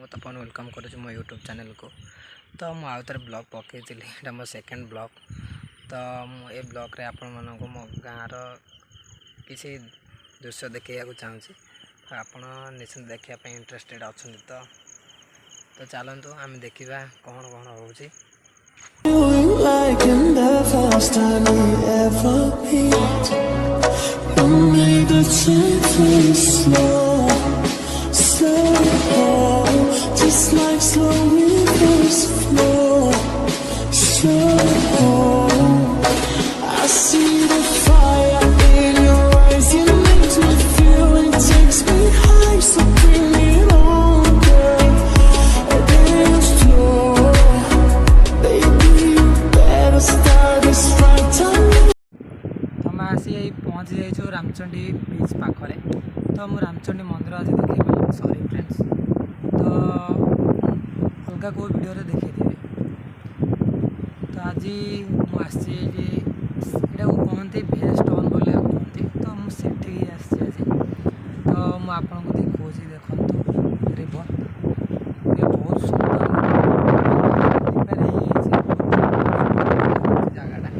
ମୁଁ ତପନ ୱେଲକମ୍ କରୁଛି ମୋ ୟୁଟ୍ୟୁବ୍ ଚ୍ୟାନେଲ୍କୁ। ତ ମୁଁ ଆଉ ଥରେ ବ୍ଲଗ୍ ପକାଇଥିଲି, ଏଇଟା ମୋ ସେକେଣ୍ଡ ବ୍ଲଗ୍। ତ ମୁଁ ଏ ବ୍ଲଗ୍ରେ ଆପଣମାନଙ୍କୁ ମୋ ଗାଁର କିଛି ଦୃଶ୍ୟ ଦେଖାଇବାକୁ ଚାହୁଁଛି। ଆପଣ ନିଶ୍ଚିନ୍ତ ଦେଖିବା ପାଇଁ ଇଣ୍ଟରେଷ୍ଟେଡ଼୍ ଅଛନ୍ତି ତ ଚାଲନ୍ତୁ ଆମେ ଦେଖିବା କ'ଣ କ'ଣ ହେଉଛି। Just like slow rivers flow, slow. I see the fire in your eyes. You make me feel it takes me high. So bring it on, girl. Dance slow, baby. You better start this right time. ଆମେ ଆସି ପହଞ୍ଚି ଯାଇଛୁ Ramchandi beach ପାଖରେ। ତ ମୁଁ ରାମଚଣ୍ଡୀ ମନ୍ଦିର ଆଜି ଦେଖେଇବି, ସରି ଫ୍ରେଣ୍ଡସ୍, ତ ଅଲଗା କେଉଁ ଭିଡ଼ିଓରେ ଦେଖେଇଥିବି। ତ ଆଜି ମୁଁ ଆସିଛି ଏଇଠି, ଏଇଟାକୁ କୁହନ୍ତି ଭେଷ୍ଟନ୍ ବୋଲି କୁହନ୍ତି। ତ ମୁଁ ସେଠିକି ଆସିଛି ଆଜି। ତ ମୁଁ ଆପଣଙ୍କୁ ଦେଖାଉଛି, ଦେଖନ୍ତୁ ରିଭର ବହୁତ ସୁନ୍ଦର ହେଇଯାଇଛି ଜାଗାଟା।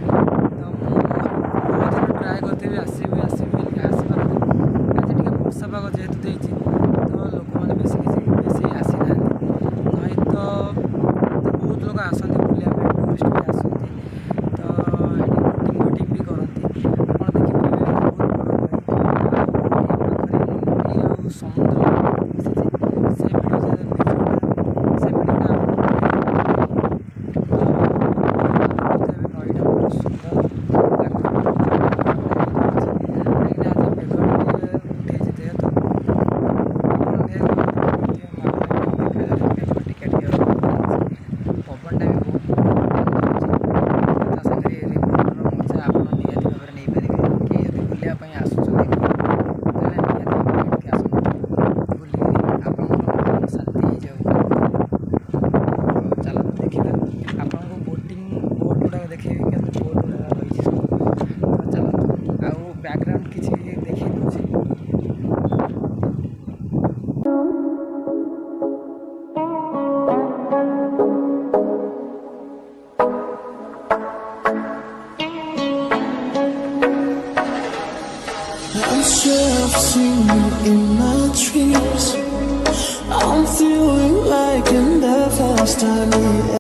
ତ ମୁଁ ବହୁତ ଦିନ ଟ୍ରାଏ କରିଥିବି ଆସିବି ବୋଲିକି ଆସିପାରୁନି। ଆଜି ଟିକେ ବର୍ଷା ପାଗ ଯେହେତୁ ଦେଇଛି ତ ଲୋକମାନେ ବେଶୀ ଆସିନାହାନ୍ତି। ନହେଲେ ତ ବହୁତ ଲୋକ ଆସନ୍ତି ବୁଲିବା ପାଇଁ, ଟୁରିଷ୍ଟ ବି ଆସନ୍ତି। ତ ଏଠି ବୋଟିଂ ବି କରନ୍ତି। ଆପଣ ଦେଖିପାରିବେ ବହୁତ ବଡ଼ ନଈ ଆଉ ସମୁଦ୍ର ମିଶିଛି। ସେ ଭିଡ଼ିଓଟା ନଈଟା ବହୁତ ସୁନ୍ଦର ଦେଖେଇବି କେମିତି ବୋଟ୍ ଗୁଡ଼ାକ ରହିଛି ସବୁ। ତ ଚାଲନ୍ତୁ ଆଉ ବ୍ୟାକ୍ଗ୍ରାଉଣ୍ଡ କିଛି ଦେଖେଇ ଦେଉଛି। I'm sure I've seen you in my dreams. I'm feeling like in the first time.